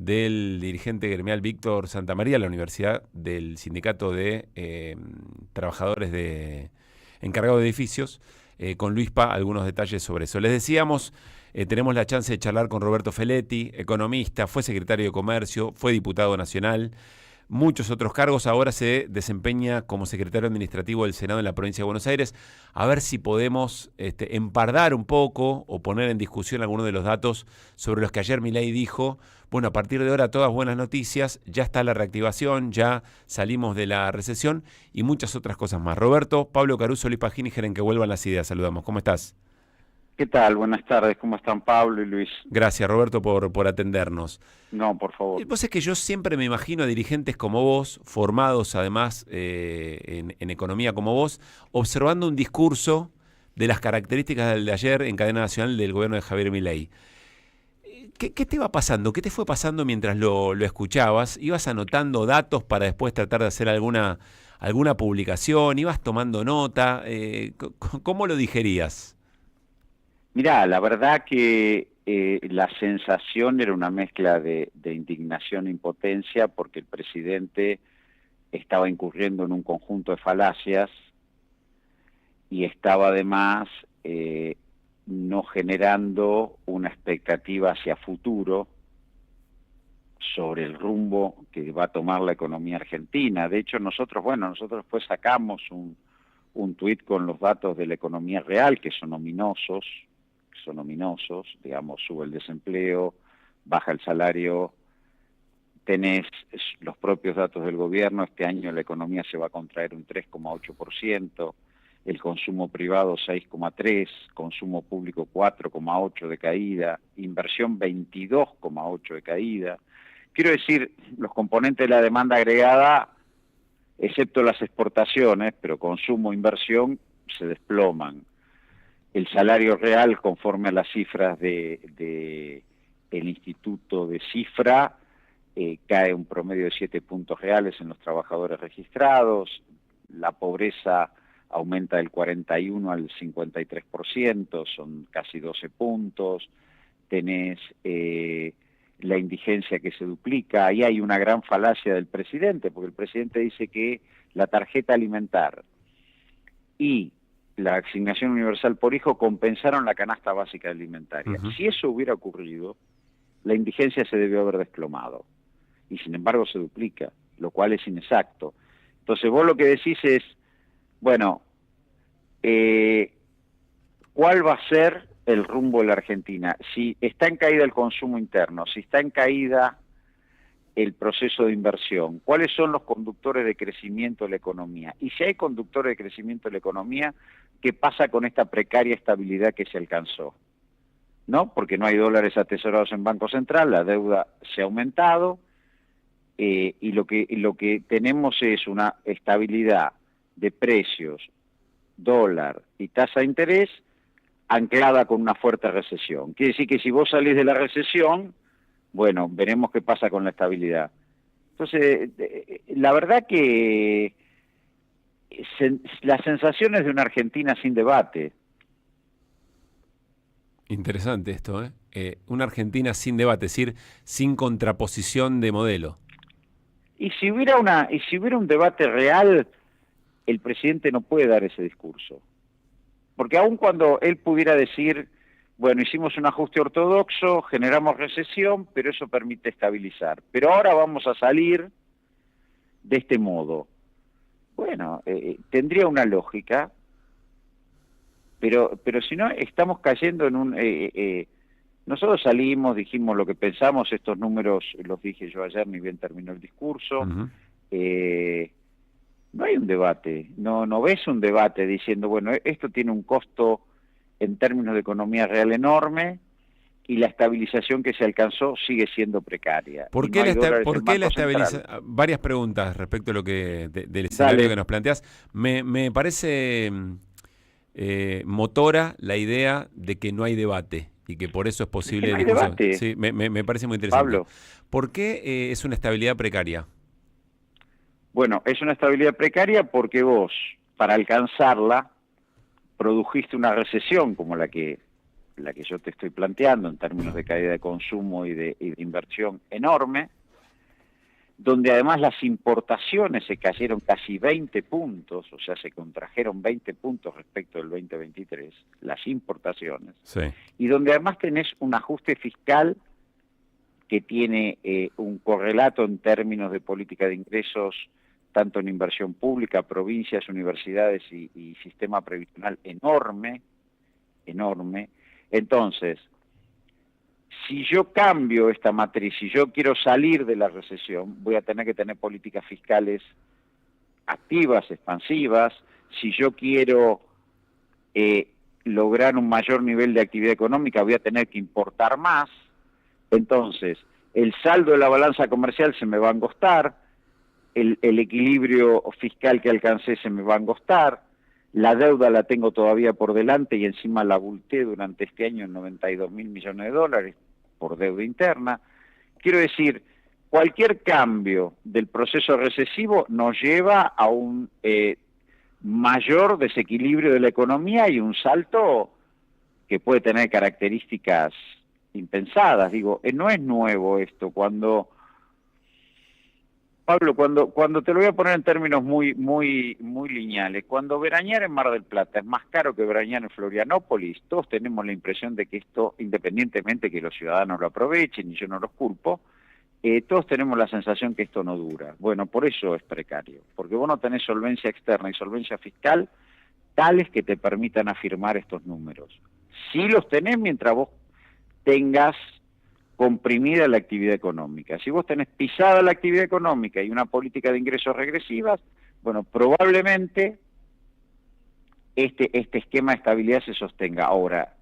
del dirigente gremial Víctor Santamaría, la Universidad del Sindicato de Trabajadores encargados de edificios, con Luis Pa, algunos detalles sobre eso. Les decíamos, tenemos la chance de charlar con Roberto Feletti, economista, fue secretario de Comercio, fue diputado nacional, muchos otros cargos. Ahora se desempeña como secretario administrativo del Senado en la provincia de Buenos Aires. A ver si podemos empardar un poco o poner en discusión algunos de los datos sobre los que ayer Milei dijo. Bueno, a partir de ahora todas buenas noticias, ya está la reactivación, ya salimos de la recesión y muchas otras cosas más. Roberto, Pablo Caruso, Luis Pagini, en Que Vuelvan las Ideas. Saludamos. ¿Cómo estás? ¿Qué tal? Buenas tardes. ¿Cómo están Pablo y Luis? Gracias, Roberto, por atendernos. No, por favor. Vos es que yo siempre me imagino a dirigentes como vos, formados además en economía como vos, observando un discurso de las características del de ayer en cadena nacional del gobierno de Javier Milei. ¿Qué te va pasando? ¿Qué te fue pasando mientras lo escuchabas? ¿Ibas anotando datos para después tratar de hacer alguna publicación? ¿Ibas tomando nota? ¿Cómo lo digerías? Mirá, la verdad que la sensación era una mezcla de indignación e impotencia porque el presidente estaba incurriendo en un conjunto de falacias y estaba además no generando una expectativa hacia futuro sobre el rumbo que va a tomar la economía argentina. De hecho, nosotros pues sacamos un tuit con los datos de la economía real, que son ominosos, digamos, sube el desempleo, baja el salario, tenés los propios datos del gobierno, este año la economía se va a contraer un 3,8%, el consumo privado 6,3%, consumo público 4,8% de caída, inversión 22,8% de caída. Quiero decir, los componentes de la demanda agregada, excepto las exportaciones, pero consumo e inversión, se desploman. El salario real, conforme a las cifras del Instituto de Cifra, cae un promedio de 7 puntos reales en los trabajadores registrados, la pobreza aumenta del 41 al 53%, son casi 12 puntos, tenés la indigencia que se duplica. Ahí hay una gran falacia del presidente, porque el presidente dice que la tarjeta alimentar y la asignación universal por hijo compensaron la canasta básica alimentaria. Uh-huh. Si eso hubiera ocurrido, la indigencia se debió haber desplomado, y sin embargo se duplica, lo cual es inexacto. Entonces vos lo que decís es, bueno, ¿cuál va a ser el rumbo de la Argentina? Si está en caída el consumo interno, si está en caída el proceso de inversión, ¿cuáles son los conductores de crecimiento de la economía? Y si hay conductores de crecimiento de la economía, ¿qué pasa con esta precaria estabilidad que se alcanzó? ¿No? Porque no hay dólares atesorados en Banco Central, la deuda se ha aumentado, y lo que tenemos es una estabilidad de precios, dólar y tasa de interés anclada con una fuerte recesión. Quiere decir que si vos salís de la recesión, bueno, veremos qué pasa con la estabilidad. Entonces, la verdad que la sensación es de una Argentina sin debate. Interesante esto, ¿eh? Una Argentina sin debate, es decir, sin contraposición de modelo. Y si hubiera un debate real, el presidente no puede dar ese discurso. Porque aun cuando él pudiera decir, bueno, hicimos un ajuste ortodoxo, generamos recesión, pero eso permite estabilizar. Pero ahora vamos a salir de este modo. Bueno, tendría una lógica, pero si no, estamos cayendo en un... nosotros salimos, dijimos lo que pensamos, estos números los dije yo ayer, ni bien terminó el discurso. Uh-huh. No hay un debate, no ves un debate diciendo, bueno, esto tiene un costo en términos de economía real enorme y la estabilización que se alcanzó sigue siendo precaria. ¿Por qué la estabilización? Varias preguntas respecto a lo que del escenario que nos planteas. Me parece motora la idea de que no hay debate y que por eso es posible discusión. Sí, me parece muy interesante. Pablo, ¿por qué es una estabilidad precaria? Bueno, es una estabilidad precaria porque vos, para alcanzarla, produjiste una recesión como la que la que yo te estoy planteando en términos de caída de consumo y de inversión enorme, donde además las importaciones se cayeron casi 20 puntos, o sea, se contrajeron 20 puntos respecto del 2023, las importaciones, Sí. y donde además tenés un ajuste fiscal que tiene un correlato en términos de política de ingresos, tanto en inversión pública, provincias, universidades y sistema previsional enorme, enorme. Entonces, si yo cambio esta matriz, si yo quiero salir de la recesión, voy a tener que tener políticas fiscales activas, expansivas. Si yo quiero lograr un mayor nivel de actividad económica, voy a tener que importar más. Entonces, el saldo de la balanza comercial se me va a angostar, el equilibrio fiscal que alcancé se me va a angostar, la deuda la tengo todavía por delante y encima la abulté durante este año en 92.000 millones de dólares por deuda interna. Quiero decir, cualquier cambio del proceso recesivo nos lleva a un mayor desequilibrio de la economía y un salto que puede tener características impensadas. Digo, no es nuevo esto. Pablo, cuando te lo voy a poner en términos muy lineales, cuando veranear en Mar del Plata es más caro que veranear en Florianópolis, todos tenemos la impresión de que esto, independientemente que los ciudadanos lo aprovechen y yo no los culpo, todos tenemos la sensación que esto no dura. Bueno, por eso es precario, porque vos no tenés solvencia externa y solvencia fiscal tales que te permitan afirmar estos números. Sí los tenés mientras vos tengas comprimida la actividad económica. Si vos tenés pisada la actividad económica y una política de ingresos regresivas, bueno, probablemente este esquema de estabilidad se sostenga. Ahora,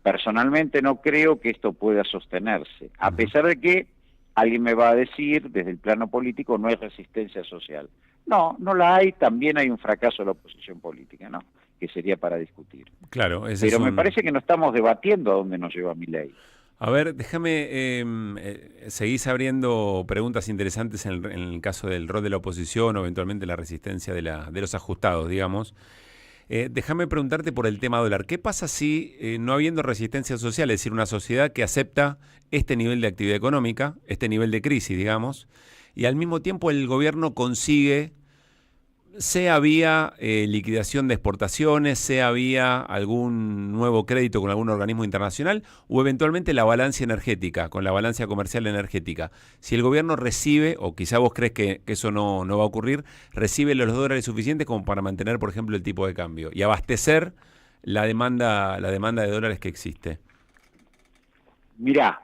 personalmente no creo que esto pueda sostenerse, a pesar de que alguien me va a decir, desde el plano político, no hay resistencia social. No, no la hay, también hay un fracaso de la oposición política, ¿no? Que sería para discutir. Claro, pero me parece que no estamos debatiendo a dónde nos lleva Milei. A ver, déjame, seguís abriendo preguntas interesantes en el caso del rol de la oposición o eventualmente la resistencia de los ajustados, digamos. Déjame preguntarte por el tema dólar. ¿Qué pasa si no habiendo resistencia social, es decir, una sociedad que acepta este nivel de actividad económica, este nivel de crisis, digamos, y al mismo tiempo el gobierno consigue, sea vía liquidación de exportaciones, sea vía algún nuevo crédito con algún organismo internacional o eventualmente la balanza energética, con la balanza comercial energética? Si el gobierno recibe, o quizá vos crees que eso no va a ocurrir, recibe los dólares suficientes como para mantener, por ejemplo, el tipo de cambio y abastecer la demanda de dólares que existe. Mirá,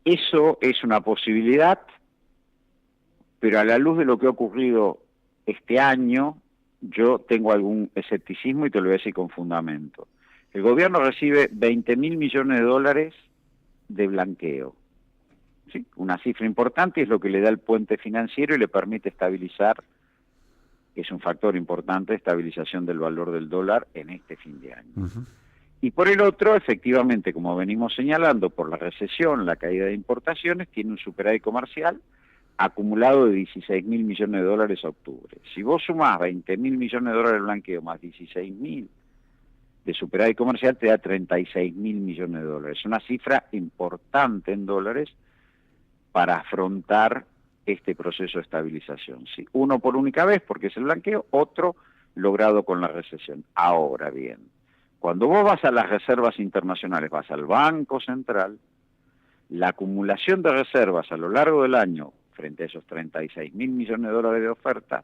eso es una posibilidad, pero a la luz de lo que ha ocurrido este año, yo tengo algún escepticismo y te lo voy a decir con fundamento. El gobierno recibe 20.000 millones de dólares de blanqueo. ¿Sí? Una cifra importante, es lo que le da el puente financiero y le permite estabilizar, es un factor importante de estabilización del valor del dólar en este fin de año. Y por el otro, efectivamente, como venimos señalando, por la recesión, la caída de importaciones, tiene un superávit comercial acumulado de 16.000 millones de dólares a octubre. Si vos sumás 20.000 millones de dólares de blanqueo más 16.000 de superávit comercial, te da 36.000 millones de dólares. Es una cifra importante en dólares para afrontar este proceso de estabilización. ¿Sí? Uno por única vez, porque es el blanqueo, otro logrado con la recesión. Ahora bien, cuando vos vas a las reservas internacionales, vas al Banco Central, la acumulación de reservas a lo largo del año frente a esos 36.000 millones de dólares de oferta,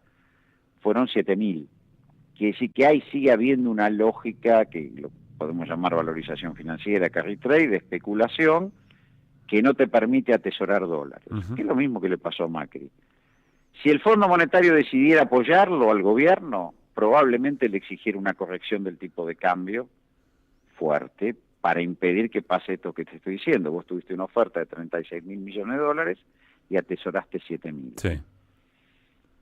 fueron 7.000. Quiere decir que ahí sigue habiendo una lógica que lo podemos llamar valorización financiera, carry trade, de especulación, que no te permite atesorar dólares. Que es lo mismo que le pasó a Macri. Si el Fondo Monetario decidiera apoyarlo al gobierno, probablemente le exigiera una corrección del tipo de cambio fuerte para impedir que pase esto que te estoy diciendo. Vos tuviste una oferta de 36.000 millones de dólares y atesoraste 7.000. Sí.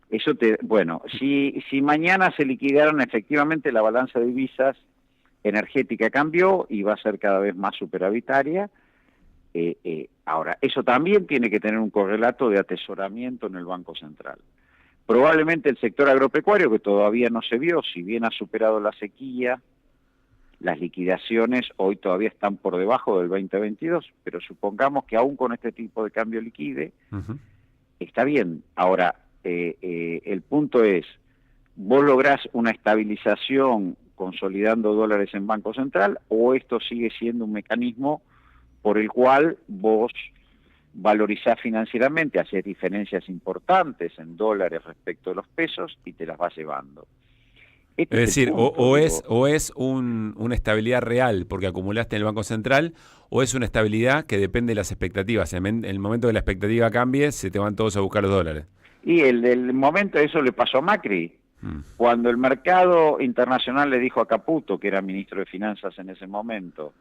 Eso bueno, si mañana se liquidaron efectivamente la balanza de divisas energética cambió y va a ser cada vez más superavitaria. Ahora, eso también tiene que tener un correlato de atesoramiento en el Banco Central. Probablemente el sector agropecuario, que todavía no se vio, si bien ha superado la sequía, las liquidaciones hoy todavía están por debajo del 2022, pero supongamos que aún con este tipo de cambio liquide, está bien. Ahora, el punto es, ¿vos lográs una estabilización consolidando dólares en Banco Central o esto sigue siendo un mecanismo por el cual vos valorizás financieramente, haces diferencias importantes en dólares respecto a los pesos y te las vas llevando? Es decir, o es una estabilidad real porque acumulaste en el Banco Central, o es una estabilidad que depende de las expectativas. En el momento que la expectativa cambie, se te van todos a buscar los dólares. Y el momento de eso le pasó a Macri. Cuando el mercado internacional le dijo a Caputo, que era ministro de Finanzas en ese momento,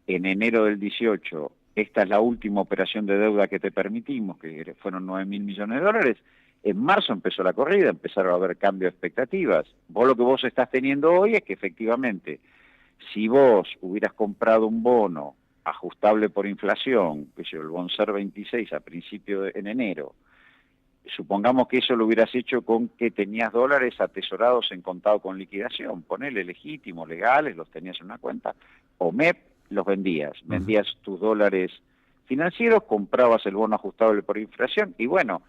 en enero del 18, esta es la última operación de deuda que te permitimos, que fueron 9.000 millones de dólares, en marzo empezó la corrida, empezaron a haber cambio de expectativas. Lo que vos estás teniendo hoy es que efectivamente, si vos hubieras comprado un bono ajustable por inflación, que es el Bonser 26 a principio en enero, supongamos que eso lo hubieras hecho con que tenías dólares atesorados en contado con liquidación, ponele legítimos, legales, los tenías en una cuenta, o MEP, los vendías tus dólares financieros, comprabas el bono ajustable por inflación, y bueno,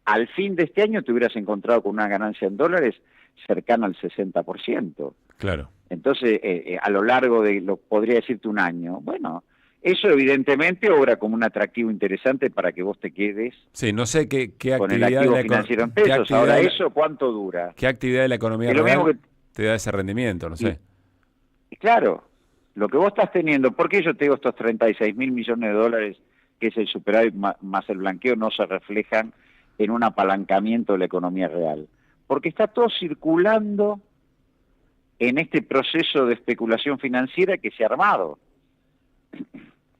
al fin de este año te hubieras encontrado con una ganancia en dólares cercana al 60%. Claro. Entonces, a lo largo de, podría decirte un año, bueno, eso evidentemente obra como un atractivo interesante para que vos te quedes. Sí, no sé qué con actividad el activo financiero en pesos. Ahora, ¿eso cuánto dura? ¿Qué actividad de la economía real te da ese rendimiento? No sé. Y claro, lo que vos estás teniendo, ¿por qué yo te digo estos 36.000 millones de dólares, que es el superávit más el blanqueo, no se reflejan en un apalancamiento de la economía real? Porque está todo circulando en este proceso de especulación financiera que se ha armado.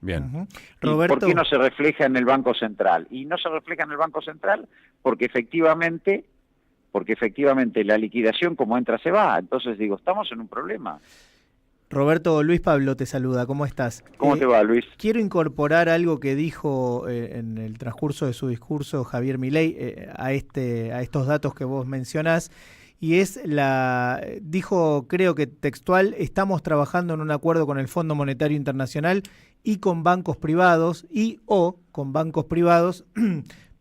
Bien. Roberto, ¿por qué no se refleja en el Banco Central? Y no se refleja en el Banco Central porque efectivamente la liquidación como entra se va. Entonces digo, estamos en un problema. Roberto, Luis Pablo te saluda, ¿cómo estás? ¿Cómo te va, Luis? Quiero incorporar algo que dijo en el transcurso de su discurso Javier Milei a estos datos que vos mencionás, y dijo, creo que textual, estamos trabajando en un acuerdo con el Fondo Monetario Internacional y con bancos privados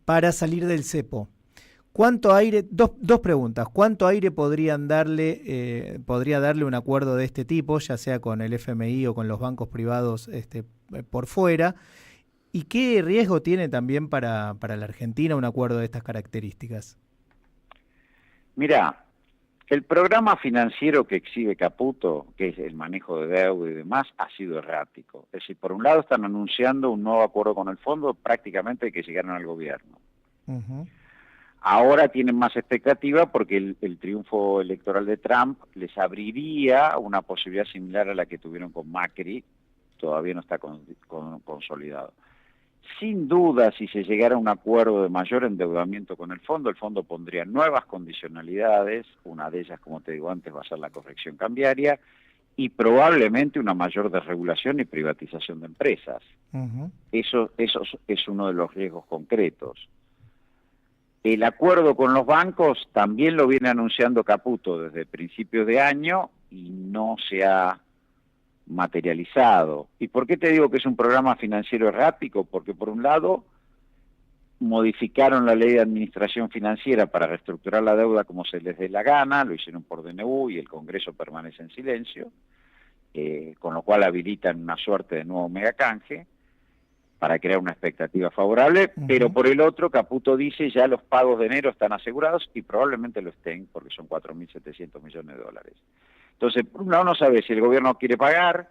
para salir del cepo. ¿Cuánto aire? Dos preguntas. ¿Cuánto aire podría darle un acuerdo de este tipo, ya sea con el FMI o con los bancos privados por fuera? ¿Y qué riesgo tiene también para la Argentina un acuerdo de estas características? Mirá, el programa financiero que exhibe Caputo, que es el manejo de deuda y demás, ha sido errático. Es decir, por un lado están anunciando un nuevo acuerdo con el fondo, prácticamente que llegaron al gobierno. Ahora tienen más expectativa porque el triunfo electoral de Trump les abriría una posibilidad similar a la que tuvieron con Macri, todavía no está consolidado. Sin duda, si se llegara a un acuerdo de mayor endeudamiento con el fondo pondría nuevas condicionalidades, una de ellas, como te digo antes, va a ser la corrección cambiaria, y probablemente una mayor desregulación y privatización de empresas. Eso es uno de los riesgos concretos. El acuerdo con los bancos también lo viene anunciando Caputo desde principios de año y no se ha materializado. ¿Y por qué te digo que es un programa financiero errático? Porque por un lado modificaron la ley de administración financiera para reestructurar la deuda como se les dé la gana, lo hicieron por DNU y el Congreso permanece en silencio, con lo cual habilitan una suerte de nuevo megacanje para crear una expectativa favorable, pero por el otro, Caputo dice ya los pagos de enero están asegurados y probablemente lo estén porque son 4.700 millones de dólares. Entonces, por un lado no sabe si el gobierno quiere pagar,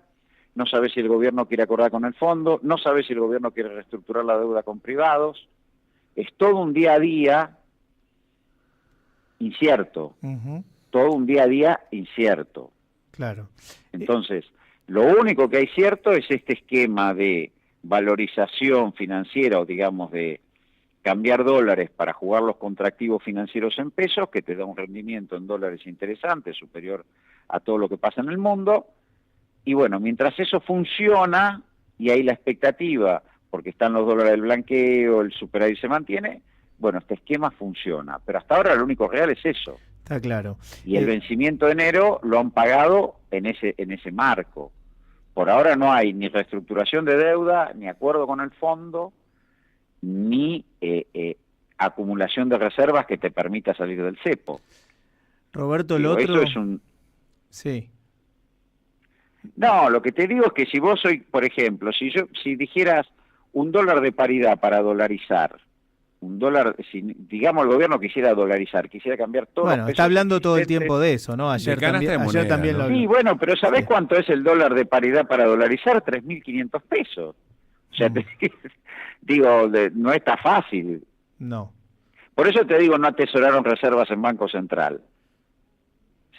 no sabe si el gobierno quiere acordar con el fondo, no sabe si el gobierno quiere reestructurar la deuda con privados. Es todo un día a día incierto, todo un día a día incierto. Claro. Entonces, lo único que hay cierto es este esquema de valorización financiera o digamos de cambiar dólares para jugarlos contra activos financieros en pesos, que te da un rendimiento en dólares interesante, superior a todo lo que pasa en el mundo. Y bueno, mientras eso funciona y hay la expectativa, porque están los dólares del blanqueo, el superávit se mantiene, bueno, este esquema funciona, pero hasta ahora lo único real es eso. Está claro. Y el vencimiento de enero lo han pagado en ese marco. Por ahora no hay ni reestructuración de deuda, ni acuerdo con el fondo, ni acumulación de reservas que te permita salir del cepo. Roberto, el otro... Eso es un... Sí. No, lo que te digo es que si vos hoy, por ejemplo, si dijeras $1 de paridad para dolarizar, si digamos el gobierno quisiera dolarizar, quisiera cambiar todo. Bueno, está hablando todo el tiempo de eso, ¿no? Ayer también ¿no? lo... Sí, bueno, pero ¿sabés cuánto es el dólar de paridad para dolarizar? 3.500 pesos. O sea, digo, no está fácil. No. Por eso te digo, no atesoraron reservas en Banco Central.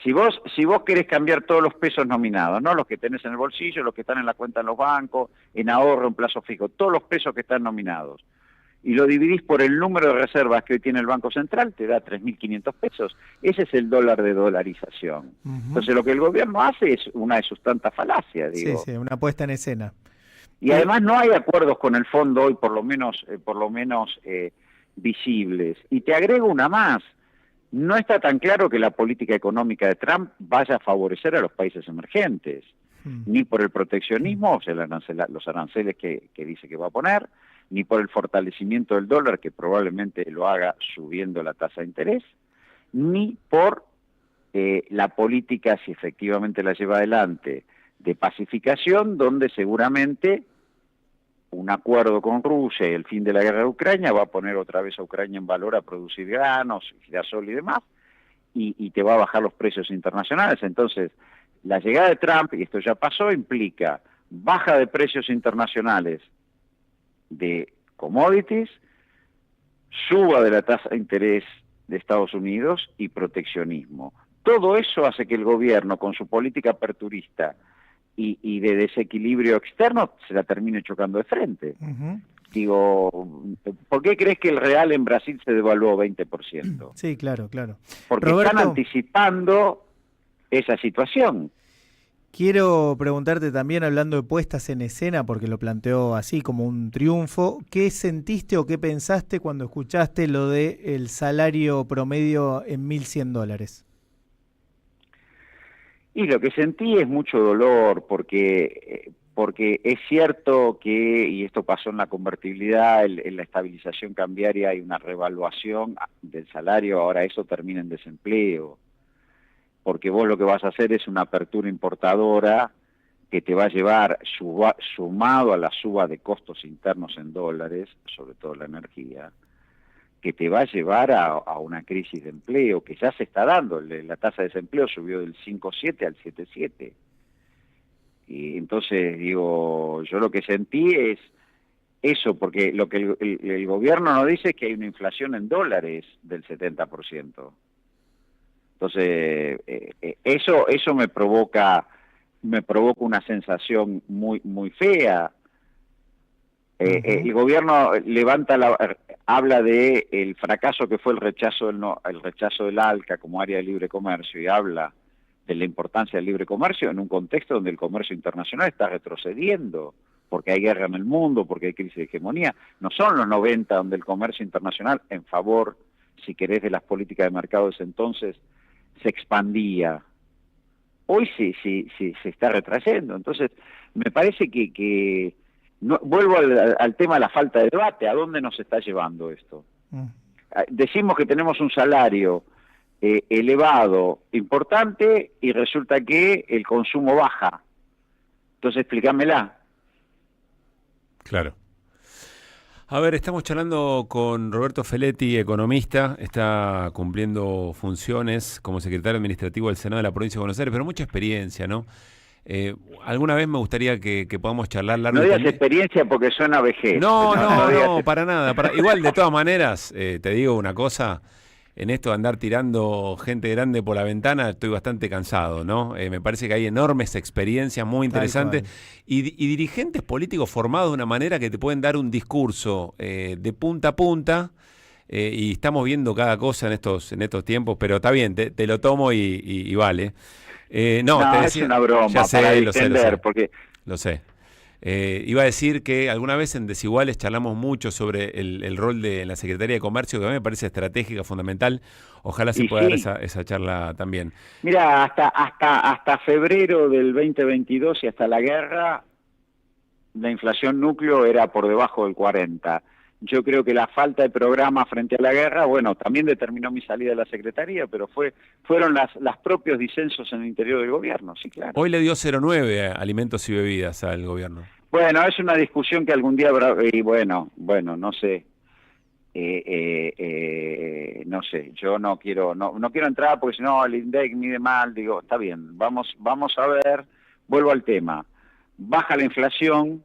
Si vos querés cambiar todos los pesos nominados, no los que tenés en el bolsillo, los que están en la cuenta en los bancos, en ahorro, en plazo fijo, todos los pesos que están nominados, y lo dividís por el número de reservas que hoy tiene el Banco Central, te da 3.500 pesos. Ese es el dólar de dolarización. Entonces lo que el gobierno hace es una de sus tantas falacias, digo. Sí, una puesta en escena. Y además no hay acuerdos con el fondo hoy, por lo menos visibles. Y te agrego una más. No está tan claro que la política económica de Trump vaya a favorecer a los países emergentes, ni por el proteccionismo, o sea, los aranceles que dice que va a poner, ni por el fortalecimiento del dólar, que probablemente lo haga subiendo la tasa de interés, ni por la política, si efectivamente la lleva adelante, de pacificación, donde seguramente un acuerdo con Rusia y el fin de la guerra de Ucrania va a poner otra vez a Ucrania en valor a producir granos, girasol y demás, y te va a bajar los precios internacionales. Entonces, la llegada de Trump, y esto ya pasó, implica baja de precios internacionales de commodities, suba de la tasa de interés de Estados Unidos y proteccionismo. Todo eso hace que el gobierno, con su política aperturista y de desequilibrio externo, se la termine chocando de frente. Digo, ¿por qué crees que el real en Brasil se devaluó 20%? Sí, claro. Porque Roberto, están anticipando esa situación. Quiero preguntarte también, hablando de puestas en escena, porque lo planteó así como un triunfo, ¿qué sentiste o qué pensaste cuando escuchaste lo de el salario promedio en $1.100? Y lo que sentí es mucho dolor, porque es cierto que, y esto pasó en la convertibilidad, en la estabilización cambiaria hay una revaluación del salario, ahora eso termina en desempleo, porque vos lo que vas a hacer es una apertura importadora que te va a llevar, sumado a la suba de costos internos en dólares, sobre todo la energía, que te va a llevar a una crisis de empleo que ya se está dando. La tasa de desempleo subió del 5,7 al 7,7. Y entonces, digo, yo lo que sentí es eso, porque lo que el gobierno nos dice es que hay una inflación en dólares del 70%. Entonces, eso me provoca una sensación muy, muy fea. El gobierno habla de el fracaso que fue el rechazo del ALCA como área de libre comercio, y habla de la importancia del libre comercio en un contexto donde el comercio internacional está retrocediendo, porque hay guerra en el mundo, porque hay crisis de hegemonía. No son los 90 donde el comercio internacional, en favor, si querés, de las políticas de mercado de ese entonces, se expandía. Hoy sí se está retrayendo. Entonces, me parece que no, vuelvo al tema de la falta de debate. ¿A dónde nos está llevando esto? Decimos que tenemos un salario elevado, importante, y resulta que el consumo baja. Entonces, explícamela. Claro. A ver, estamos charlando con Roberto Feletti, economista, está cumpliendo funciones como secretario administrativo del Senado de la Provincia de Buenos Aires, pero mucha experiencia, ¿no? Alguna vez me gustaría que podamos charlar largo. No digas experiencia porque suena vejez. No, para nada. Igual, de todas maneras, te digo una cosa, en esto de andar tirando gente grande por la ventana, estoy bastante cansado, ¿no? Me parece que hay enormes experiencias muy interesantes y dirigentes políticos formados de una manera que te pueden dar un discurso de punta a punta, y estamos viendo cada cosa en estos tiempos, pero está bien, te lo tomo y vale. No, te decía, es una broma, ya sé, para lo sé. porque... Lo sé. Iba a decir que alguna vez en Desiguales charlamos mucho sobre el rol de la Secretaría de Comercio, que a mí me parece estratégica, fundamental. Ojalá se Y pueda dar sí, esa charla también. mira, hasta febrero del 2022 y hasta la guerra, la inflación núcleo era por debajo del 40. Yo creo que la falta de programa frente a la guerra, bueno, también determinó mi salida de la Secretaría, pero fueron las propios disensos en el interior del gobierno, sí, claro. Hoy le dio 0,9 a alimentos y bebidas al gobierno. Bueno, es una discusión que algún día habrá, y bueno, no sé. No sé, yo no quiero entrar porque si no el INDEC mide mal, digo, está bien, vamos a ver, vuelvo al tema, baja la inflación,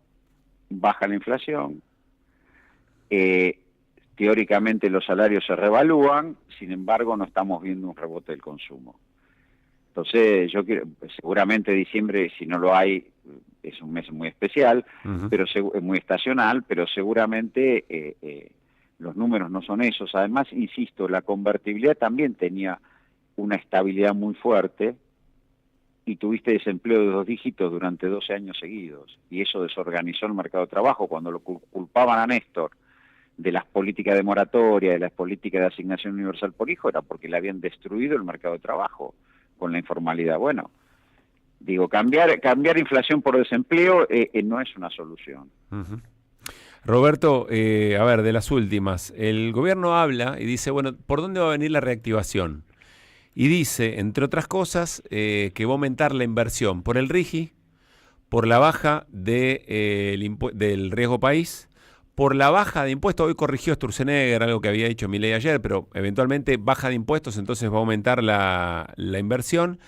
teóricamente los salarios se revalúan, sin embargo no estamos viendo un rebote del consumo. Entonces yo quiero, seguramente diciembre, si no lo hay, es un mes muy especial, pero es muy estacional, pero seguramente los números no son esos. Además, insisto, la convertibilidad también tenía una estabilidad muy fuerte y tuviste desempleo de 2 dígitos durante 12 años seguidos. Y eso desorganizó el mercado de trabajo. Cuando lo culpaban a Néstor de las políticas de moratoria, de las políticas de asignación universal por hijo, era porque le habían destruido el mercado de trabajo con la informalidad. Bueno, digo, cambiar inflación por desempleo no es una solución. Roberto, a ver, de las últimas, el gobierno habla y dice, bueno, ¿por dónde va a venir la reactivación? Y dice, entre otras cosas, que va a aumentar la inversión por el RIGI, por la baja del riesgo país, por la baja de impuestos. Hoy corrigió Sturzenegger algo que había dicho Milei ayer, pero eventualmente baja de impuestos, entonces va a aumentar la inversión.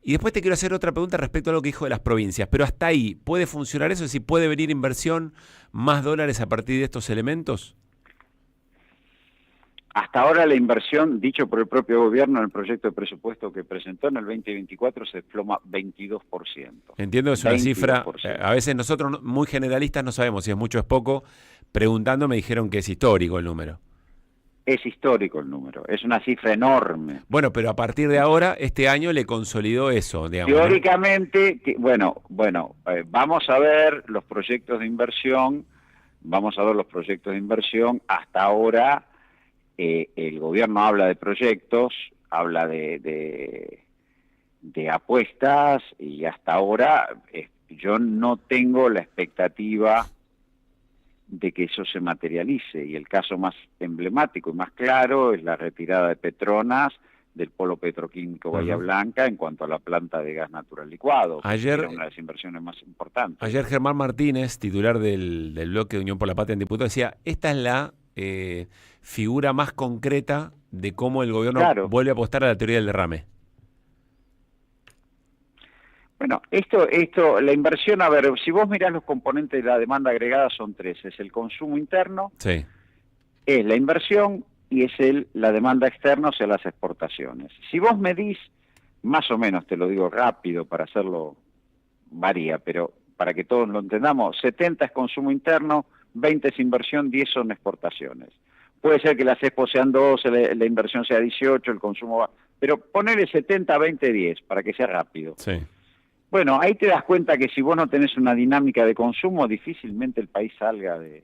Y después te quiero hacer otra pregunta respecto a lo que dijo de las provincias, pero hasta ahí, ¿puede funcionar eso? Es decir, ¿puede venir inversión, más dólares a partir de estos elementos? Hasta ahora la inversión, dicho por el propio gobierno en el proyecto de presupuesto que presentó en el 2024, se desploma 22%. Entiendo que es una cifra, a veces nosotros muy generalistas no sabemos si es mucho o es poco. Preguntando me dijeron que es histórico el número. Es histórico el número, es una cifra enorme. Bueno, pero a partir de ahora, este año le consolidó eso, digamos. Teóricamente, ¿no? Vamos a ver los proyectos de inversión, hasta ahora el gobierno habla de proyectos, habla de apuestas, y hasta ahora yo no tengo la expectativa de que eso se materialice, y el caso más emblemático y más claro es la retirada de Petronas del polo petroquímico Bahía Blanca en cuanto a la planta de gas natural licuado, que era una de las inversiones más importantes. Ayer Germán Martínez, titular del bloque de Unión por la Patria en Diputados, decía, esta es la figura más concreta de cómo el gobierno vuelve a apostar a la teoría del derrame. Bueno, la inversión, a ver, si vos mirás los componentes de la demanda agregada son 3, es el consumo interno, sí, es la inversión y es la demanda externa, o sea, las exportaciones. Si vos medís, más o menos, te lo digo rápido para hacerlo, varía, pero para que todos lo entendamos, 70 es consumo interno, 20 es inversión, 10 son exportaciones. Puede ser que las expos sean 12, la inversión sea 18, el consumo va... Pero ponele 70, 20, 10, para que sea rápido. Sí. Bueno, ahí te das cuenta que si vos no tenés una dinámica de consumo, difícilmente el país salga de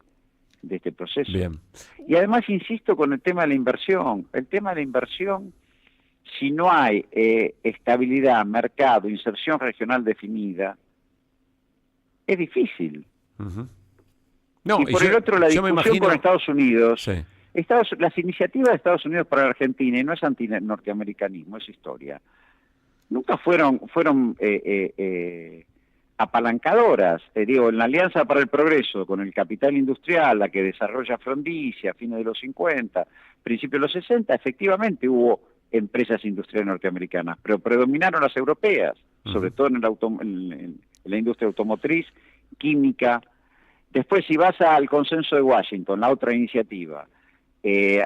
este proceso. Bien. Y además insisto con el tema de la inversión. El tema de la inversión, si no hay estabilidad, mercado, inserción regional definida, es difícil. No, y por el otro, la discusión con Estados Unidos. Sí. Las iniciativas de Estados Unidos para la Argentina, y no es anti-norteamericanismo, es historia, nunca fueron apalancadoras. En la Alianza para el Progreso, con el capital industrial, la que desarrolla Frondizi a fines de los 50, principios de los 60, efectivamente hubo empresas industriales norteamericanas, pero predominaron las europeas, sobre todo en la industria automotriz, química. Después, si vas al consenso de Washington, la otra iniciativa,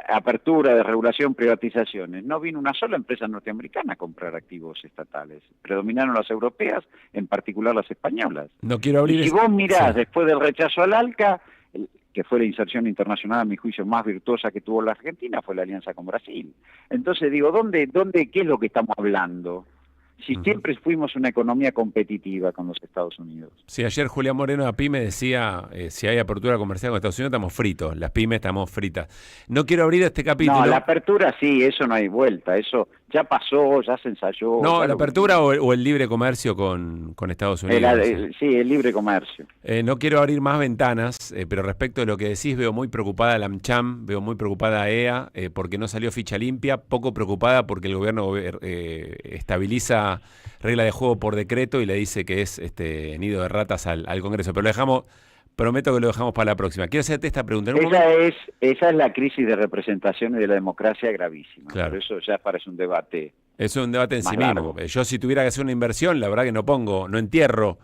apertura de regulación, privatizaciones, no vino una sola empresa norteamericana a comprar activos estatales. Predominaron las europeas, en particular las españolas. No quiero abrir. Y si vos mirás, después del rechazo al ALCA, que fue la inserción internacional, a mi juicio, más virtuosa que tuvo la Argentina, fue la alianza con Brasil. Entonces digo, ¿qué es lo que estamos hablando? Si siempre fuimos una economía competitiva con los Estados Unidos. Sí, ayer Julián Moreno de PYME decía, si hay apertura comercial con Estados Unidos, estamos fritos, las pymes estamos fritas. No quiero abrir este capítulo. No, la apertura sí, eso no hay vuelta, eso ya pasó, ya se ensayó. No, la apertura o el libre comercio con Estados Unidos. Sí, el libre comercio. No quiero abrir más ventanas, pero respecto de lo que decís, veo muy preocupada a la AmCham, veo muy preocupada a EA, porque no salió ficha limpia, poco preocupada porque el gobierno estabiliza regla de juego por decreto y le dice que es nido de ratas al Congreso. Pero lo dejamos, prometo que lo dejamos para la próxima. Quiero hacerte esta pregunta. Esa es la crisis de representación y de la democracia gravísima. Claro. Por eso ya parece un debate. Es un debate en sí largo. mismo. Yo si tuviera que hacer una inversión, la verdad que no entierro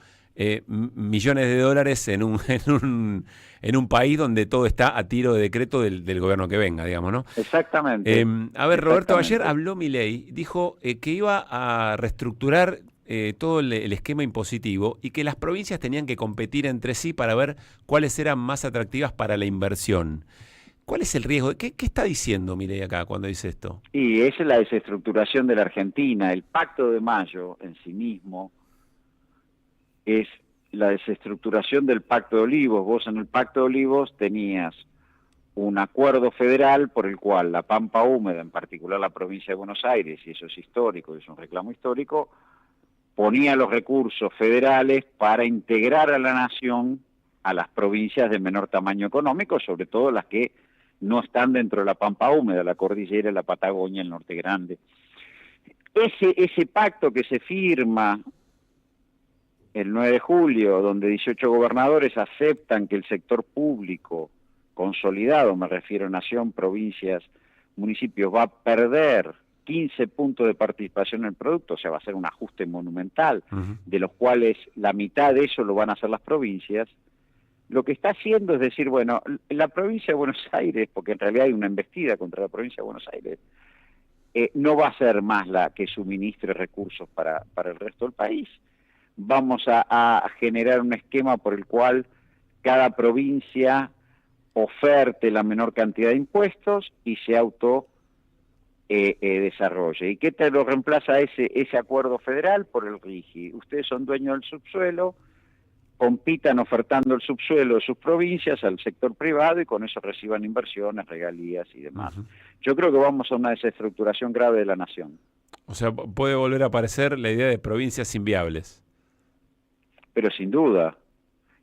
millones de dólares en un país donde todo está a tiro de decreto del gobierno que venga, digamos, ¿no? Exactamente. A ver, Roberto, ayer habló Milei, dijo que iba a reestructurar todo el esquema impositivo y que las provincias tenían que competir entre sí para ver cuáles eran más atractivas para la inversión. ¿Cuál es el riesgo? ¿Qué está diciendo Milei acá cuando dice esto? Y esa es la desestructuración de la Argentina. El Pacto de Mayo en sí mismo es la desestructuración del Pacto de Olivos. Vos en el Pacto de Olivos tenías un acuerdo federal por el cual la Pampa Húmeda, en particular la provincia de Buenos Aires, y eso es histórico, es un reclamo histórico, ponía los recursos federales para integrar a la nación a las provincias de menor tamaño económico, sobre todo las que no están dentro de la Pampa Húmeda, la cordillera, la Patagonia, el Norte Grande. Ese pacto que se firma el 9 de julio, donde 18 gobernadores aceptan que el sector público consolidado, me refiero a nación, provincias, municipios, va a perder 15 puntos de participación en el producto, o sea, va a ser un ajuste monumental, de los cuales la mitad de eso lo van a hacer las provincias. Lo que está haciendo es decir, bueno, la provincia de Buenos Aires, porque en realidad hay una embestida contra la provincia de Buenos Aires, no va a ser más la que suministre recursos para el resto del país. Vamos a generar un esquema por el cual cada provincia oferte la menor cantidad de impuestos y se desarrolle. ¿Y qué te lo reemplaza ese acuerdo federal? Por el RIGI. Ustedes son dueños del subsuelo, compitan ofertando el subsuelo de sus provincias al sector privado y con eso reciban inversiones, regalías y demás. Yo creo que vamos a una desestructuración grave de la nación. O sea, puede volver a aparecer la idea de provincias inviables. Pero sin duda.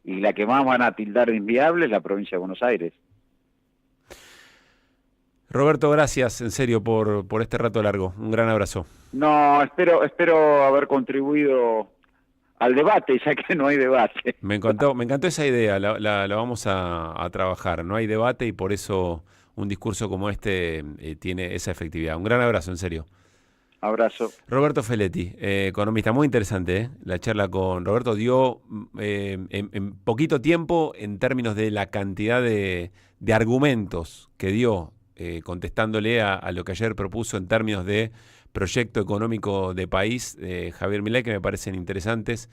Y la que más van a tildar de inviable es la provincia de Buenos Aires. Roberto, gracias en serio por este rato largo. Un gran abrazo. No, espero haber contribuido al debate, ya que no hay debate. Me encantó esa idea, la vamos a trabajar. No hay debate y por eso un discurso como este tiene esa efectividad. Un gran abrazo, en serio. Abrazo. Roberto Feletti, economista, muy interesante, la charla con Roberto dio en poquito tiempo, en términos de la cantidad de argumentos que dio, contestándole a lo que ayer propuso en términos de proyecto económico de país, Javier Milei, que me parecen interesantes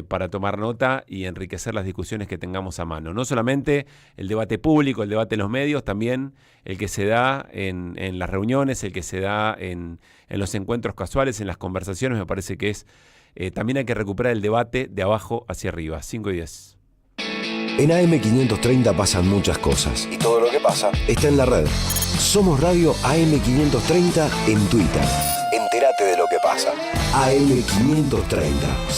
para tomar nota y enriquecer las discusiones que tengamos a mano. No solamente el debate público, el debate en los medios, también el que se da en las reuniones, el que se da en los encuentros casuales, en las conversaciones. Me parece que también hay que recuperar el debate de abajo hacia arriba. 5:10. En AM530 pasan muchas cosas. Y todo lo que pasa está en la red. Somos Radio AM530 en Twitter. Entérate de lo que pasa. AM530.